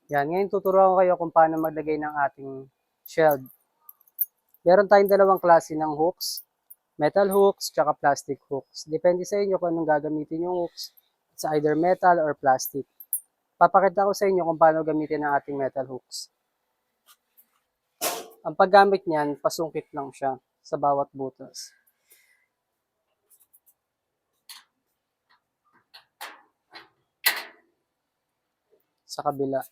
Yan, ngayon tuturuan ko kayo kung paano maglagay ng ating shield. Meron tayong dalawang klase ng hooks, metal hooks, tsaka plastic hooks. Depende sa inyo kung anong gagamitin yung hooks, sa either metal or plastic. Papakita ko sa inyo kung paano gamitin ang ating metal hooks. Ang paggamit niyan, pasungkit lang siya sa bawat butas. Sa kabila.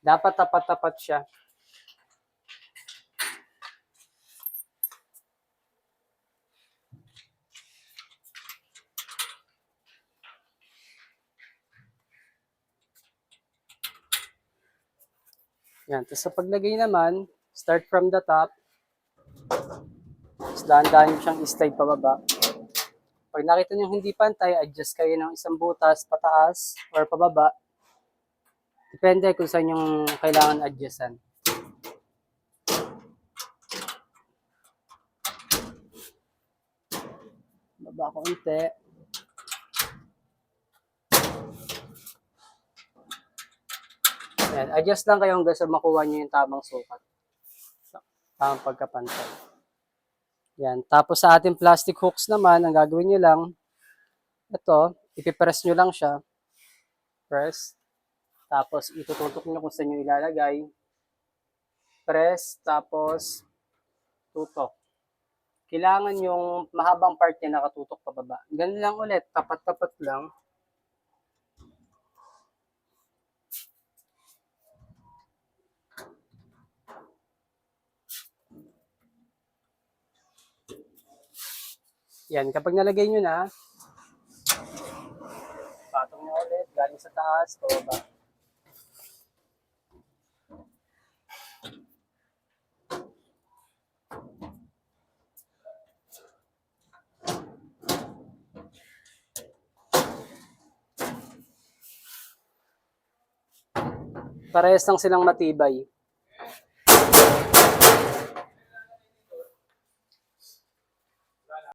Dapat tapat-tapat siya. Yan. Tapos sa paglagay naman, start from the top. Tapos dahan-dahan nyo siyang slide pababa. Pag nakita nyo hindi pantay, adjust kayo ng isang butas pataas or pababa. Depende kung saan yung kailangan adjustan. Baba ko unti. Yan. Adjust lang kayo hanggang sa makuha nyo yung tamang sukat. Tamang pagkapantay. Yan. Tapos sa ating plastic hooks naman, ang gagawin nyo lang, ito, ipipress nyo lang siya. Press. Tapos itututok nyo kung saan nyo ilalagay. Press. Tapos tutok. Kailangan yung mahabang part niya nakatutok pababa. Ganun lang ulit. Tapat-tapat lang. Yan, kapag nalagay nyo na, patong nyo ulit, galing sa taas, pababa. Parehas lang silang matibay.